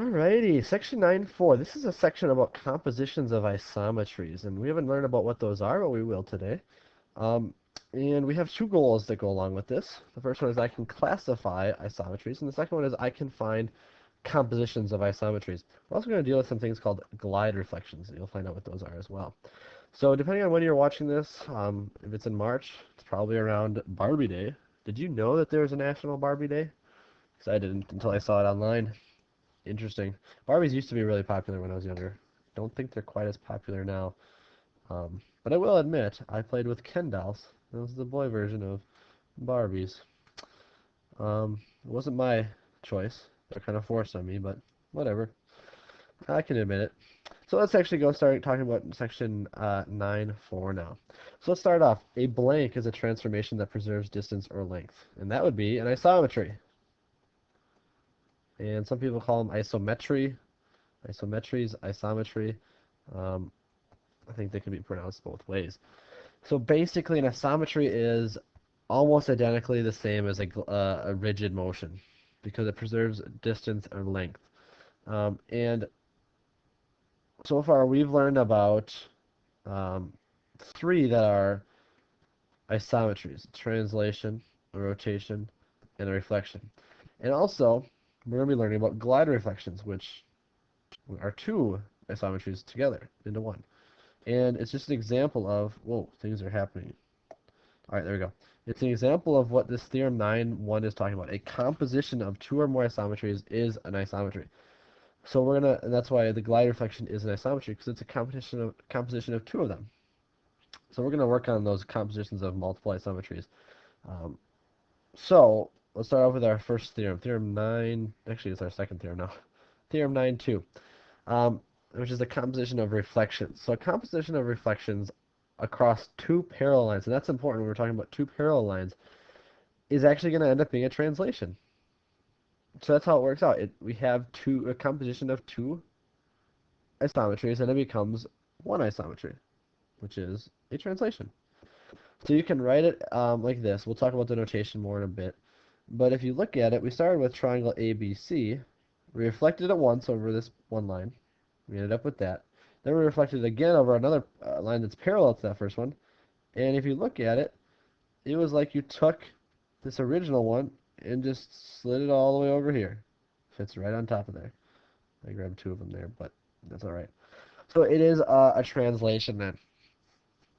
Alrighty, section 9.4. This is a section about compositions of isometries, and we haven't learned about what those are, but we will today. Um, and we have two goals that go along with this. The first one is I can classify isometries, and the second one is I can find compositions of isometries. We're also going to deal with some things called glide reflections, and you'll find out what those are as well. So depending on when you're watching this, if it's in March, it's probably around Barbie Day. Did you know that there's a National Barbie Day? Because I didn't until I saw it online. Interesting. Barbies used to be really popular when I was younger. Don't think they're quite as popular now. But I will admit, I played with Ken dolls. That was the boy version of Barbies. It wasn't my choice. They're kind of forced on me, but whatever. I can admit it. So let's actually go start talking about section 9.4 now. So let's start off. A blank is a transformation that preserves distance or length. And that would be an isometry. And some people call them isometry. Isometries, isometry. Um, I think they can be pronounced both ways. So basically, an isometry is almost identically the same as a rigid motion because it preserves distance or length. And so far, we've learned about um, three that are isometries: translation, a rotation, and a reflection. And also, we're going to be learning about glide reflections, which are two isometries together into one. And it's just an example of, whoa, things are happening. All right, there we go. It's an example of what this theorem 9.1 is talking about. A composition of two or more isometries is an isometry. So we're gonna, and that's why the glide reflection is an isometry, because it's a composition of two of them. So we're gonna work on those compositions of multiple isometries. Um, so let's start off with our first theorem. Theorem 9, actually it's our second theorem now. Theorem 9.2. Which is the composition of reflections. So a composition of reflections across two parallel lines, and that's important when we're talking about two parallel lines, is actually going to end up being a translation. So that's how it works out. We have a composition of two isometries, and it becomes one isometry, which is a translation. So you can write it like this. We'll talk about the notation more in a bit. But if you look at it, we started with triangle ABC. We reflected it once over this one line. We ended up with that. Then we reflected it again over another line that's parallel to that first one. And if you look at it, it was like you took this original one and just slid it all the way over here. Fits right on top of there. I grabbed two of them there, but that's all right. So it is a translation then.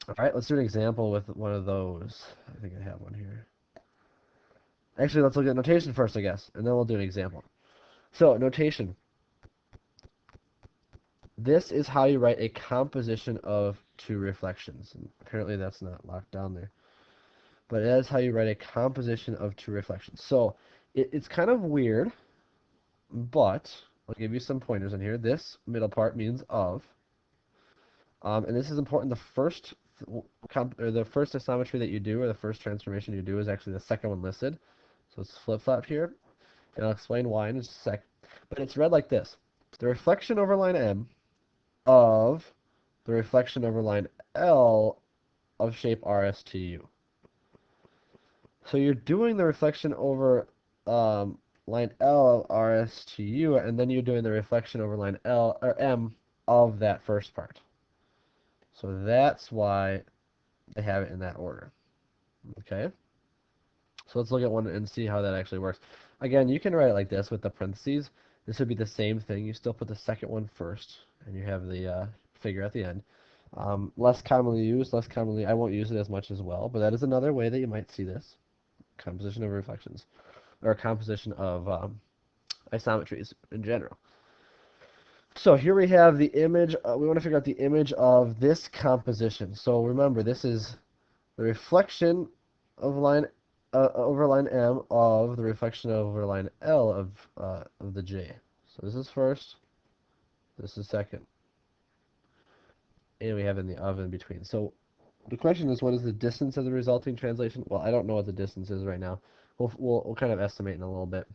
All right, let's do an example with one of those. I think I have one here. Actually, let's look at notation first, I guess, and then we'll do an example. So, notation. This is how you write a composition of two reflections. And apparently that's not locked down there. But that is how you write a composition of two reflections. So it's kind of weird, but I'll give you some pointers in here. This middle part means of. And this is important. The first isometry that you do, or the first transformation you do, is actually the second one listed. So it's flip-flopped here. And I'll explain why in just a sec. But it's read like this. The reflection over line M of the reflection over line L of shape RSTU. So you're doing the reflection over line L of RSTU, and then you're doing the reflection over line L or M of that first part. So that's why they have it in that order. Okay? So let's look at one and see how that actually works. Again, you can write it like this with the parentheses. This would be the same thing. You still put the second one first, and you have the figure at the end. Less commonly used, I won't use it as much as well, but that is another way that you might see this. Composition of reflections, or composition of isometries in general. So here we have the image, we want to figure out the image of this composition. So remember, this is the reflection of line over line M of the reflection over line L of the J. So this is first, this is second, and we have in the of in between. So the question is, what is the distance of the resulting translation? Well, I don't know what the distance is right now. We'll kind of estimate in a little bit.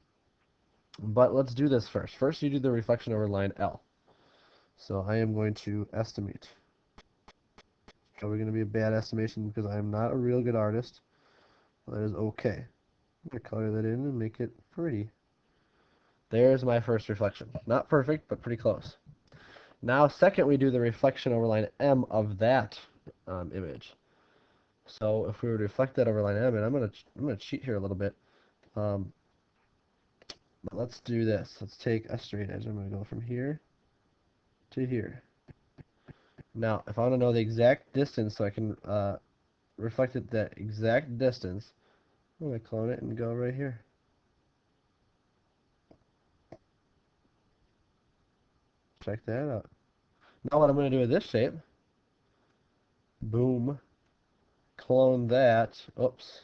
But let's do this first. First, you do the reflection over line L. So I am going to estimate. Probably going to be a bad estimation because I am not a real good artist. That is okay. I'm going to color that in and make it pretty. There's my first reflection. Not perfect, but pretty close. Now, second, we do the reflection over line M of that image. So if we were to reflect that over line M, and I'm gonna cheat here a little bit. Um, but let's do this. Let's take a straight edge. I'm gonna go from here to here. Now, if I want to know the exact distance, so I can reflect it that exact distance, I'm gonna clone it and go right here. Check that out. Now what I'm gonna do with this shape, boom, clone that. Oops.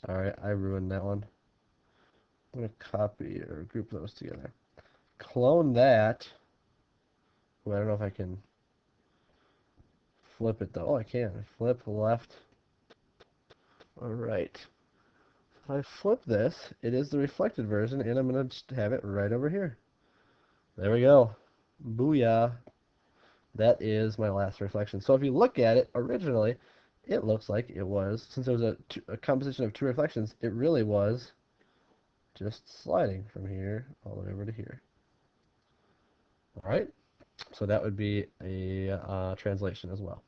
Sorry, I ruined that one. I'm going to copy or group those together. Clone that. Ooh, I don't know if I can flip it though. Oh, I can. Flip left. Alright. If I flip this, it is the reflected version, and I'm going to just have it right over here. There we go. Booyah. That is my last reflection. So if you look at it, originally, it looks like it was, since there was a composition of two reflections, it really was just sliding from here all the way over to here. Alright, so that would be a translation as well.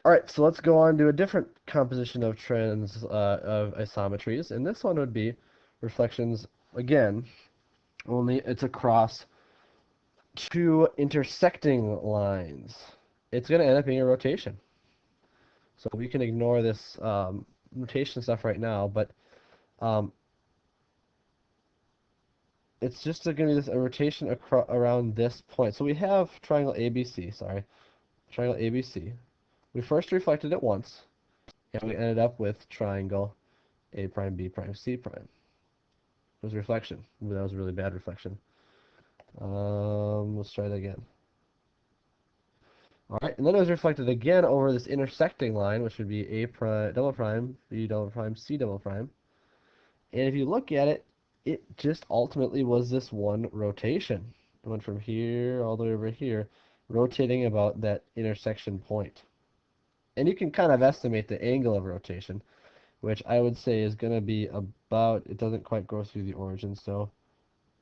Alright, so let's go on to a different composition of of isometries, and this one would be reflections again, only it's across two intersecting lines. It's going to end up being a rotation. So we can ignore this rotation stuff right now, but um, it's just going to be a rotation around this point. So we have triangle ABC, sorry, triangle ABC. We first reflected it once, and we ended up with triangle A prime, B prime, C prime. It was a reflection. Ooh, that was a really bad reflection. Let's try that again. Alright, and then it was reflected again over this intersecting line, which would be A prime, double prime, B double prime, C double prime. And if you look at it, it just ultimately was this one rotation. It went from here all the way over here, rotating about that intersection point. And you can kind of estimate the angle of rotation, which I would say is going to be about, it doesn't quite go through the origin, so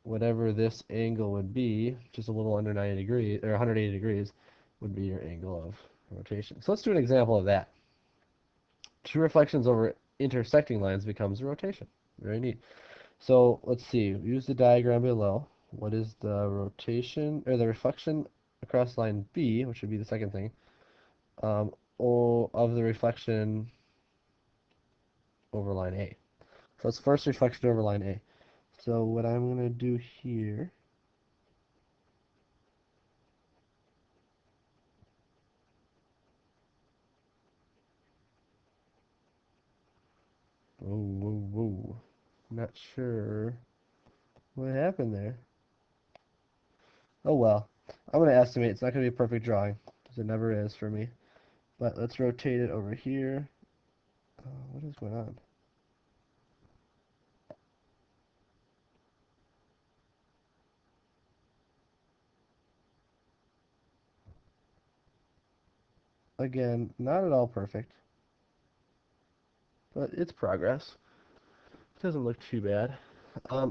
whatever this angle would be, just a little under 90 degrees, or 180 degrees, would be your angle of rotation. So let's do an example of that. Two reflections over intersecting lines becomes a rotation. Very neat. So let's see, use the diagram below. What is the rotation, or the reflection across line B, which would be the second thing, of the reflection over line A. So it's first reflection over line A. So what I'm going to do here, whoa, not sure what happened there. Oh well, I'm going to estimate. It's not going to be a perfect drawing, because it never is for me. But let's rotate it over here. What is going on? Again, not at all perfect, but it's progress. It doesn't look too bad.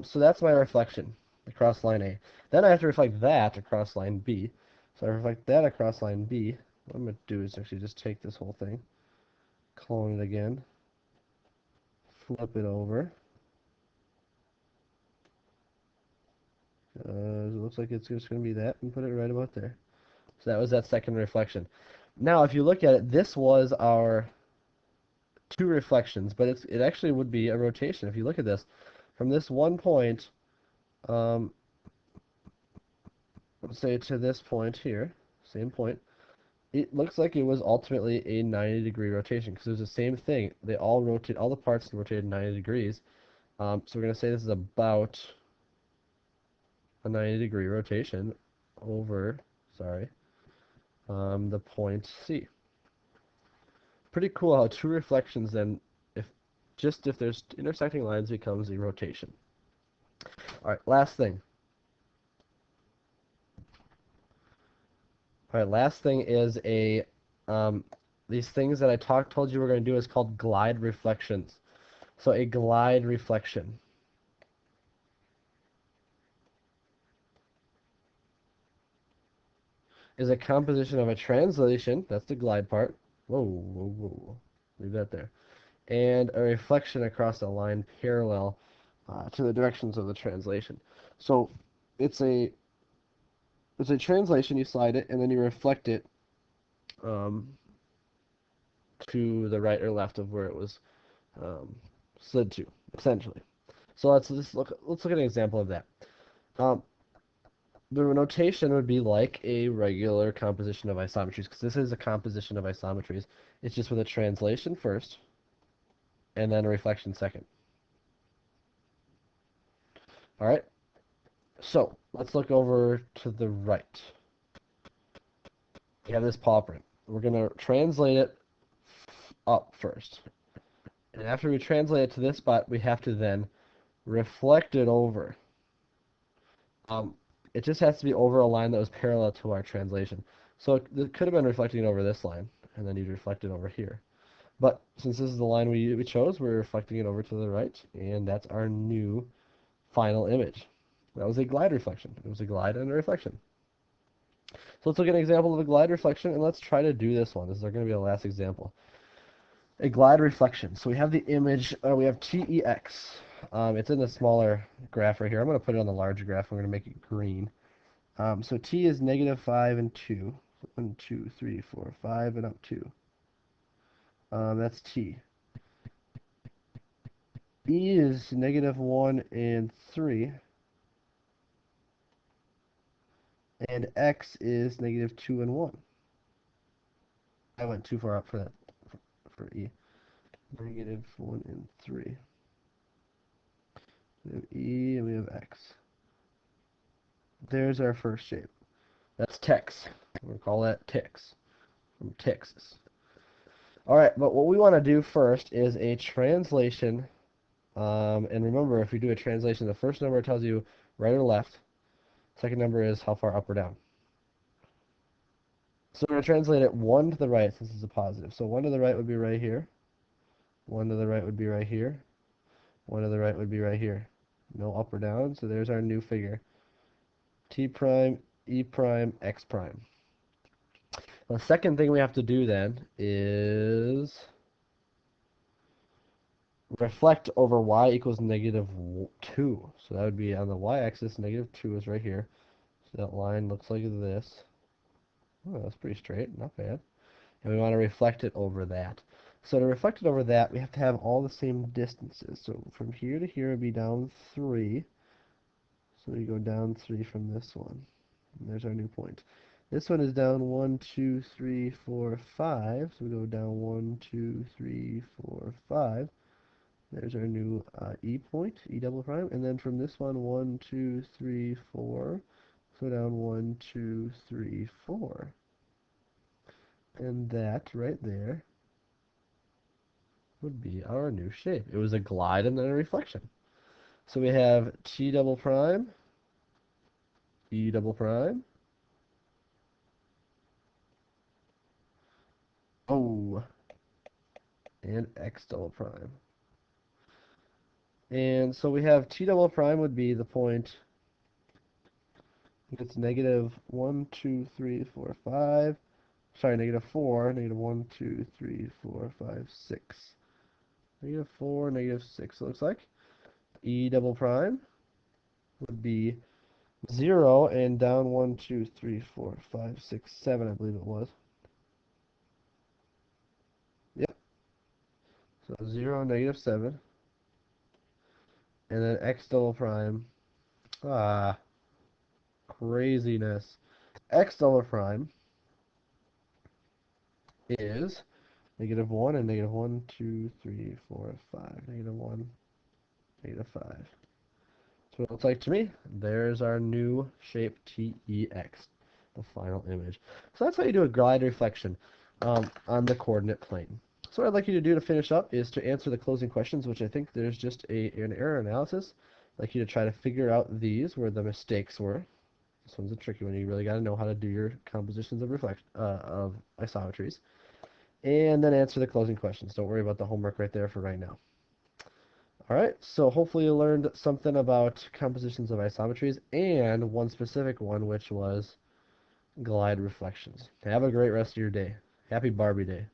So that's my reflection across line A. Then I have to reflect that across line B. So I reflect that across line B. What I'm going to do is actually just take this whole thing, clone it again, flip it over. It looks like it's just going to be that, and put it right about there. So that was that second reflection. Now, if you look at it, this was our two reflections, but it actually would be a rotation. If you look at this, from this one point, um, let's say to this point here, same point, it looks like it was ultimately a 90-degree rotation because it was the same thing. They all rotate, all the parts rotated 90 degrees. So we're going to say this is about a 90-degree rotation over, sorry, the point C. Pretty cool how two reflections then, if there's intersecting lines, becomes a rotation. All right, last thing. All right, last thing is these things that I told you we're going to do is called glide reflections. So a glide reflection. is a composition of a translation, that's the glide part. Whoa, whoa, whoa. Leave that there. And a reflection across a line parallel to the directions of the translation. So it's a translation. You slide it, and then you reflect it um, to the right or left of where it was um, slid to, essentially. So let's look at an example of that. Um, the notation would be like a regular composition of isometries, because this is a composition of isometries. It's just with a translation first, and then a reflection second. All right. So let's look over to the right. We have this paw print. We're going to translate it up first. And after we translate it to this spot, we have to then reflect it over. Um, it just has to be over a line that was parallel to our translation. So it could have been reflecting over this line, and then you'd reflect it over here. But since this is the line we chose, we're reflecting it over to the right, and that's our new final image. That was a glide reflection. It was a glide and a reflection. So let's look at an example of a glide reflection, and let's try to do this one. This is going to be our last example. A glide reflection. So we have the image, we have TEX. It's in the smaller graph right here. I'm going to put it on the larger graph. I'm going to make it green. So T is negative 5 and 2. 1, 2, 3, 4, 5, and up 2. That's T. E is negative 1 and 3. And X is negative 2 and 1. I went too far up for that, for E. Negative 1 and 3. We have E and we have X. There's our first shape. That's Tex. We're going to call that Tex from Texas. All right, but what we want to do first is a translation. And remember, if we do a translation, the first number tells you right or left. Second number is how far up or down. So we're going to translate it 1 to the right since it's a positive. So 1 to the right would be right here. 1 to the right would be right here. 1 to the right would be right here. No up or down, so there's our new figure. T prime, E prime, X prime. The second thing we have to do then is reflect over y equals negative 2. So that would be on the y-axis, negative 2 is right here. So that line looks like this. Oh, that's pretty straight, not bad. And we want to reflect it over that. So to reflect it over that, we have to have all the same distances. So from here to here would be down 3. So we go down 3 from this one. And there's our new point. This one is down 1, 2, 3, 4, 5. So we go down 1, 2, 3, 4, 5. There's our new E point, E double prime. And then from this one, 1, 2, 3, 4. So down 1, 2, 3, 4. And that right there would be our new shape. It was a glide and then a reflection. So we have T double prime, E double prime. Oh, and X double prime. And so we have T double prime would be the point. It's negative 1, 2, 3, 4, 5. Sorry, negative 4, negative 1, 2, 3, 4, 5, 6. Negative 4, negative 6, it looks like. E double prime would be 0 and down 1, 2, 3, 4, 5, 6, 7, I believe it was. Yep. So 0, negative 7. And then X double prime. Ah, craziness. X double prime is negative 1 and negative 1, 2, 3, 4, 5. Negative 1, negative 5. That's what it looks like to me. There's our new shape TEX, the final image. So that's how you do a glide reflection on the coordinate plane. So what I'd like you to do to finish up is to answer the closing questions, which I think there's just an error analysis. I'd like you to try to figure out these, where the mistakes were. This one's a tricky one. You really got to know how to do your compositions of isometries. And then answer the closing questions. Don't worry about the homework right there for right now. All right, so hopefully you learned something about compositions of isometries and one specific one, which was glide reflections. Have a great rest of your day. Happy Barbie Day.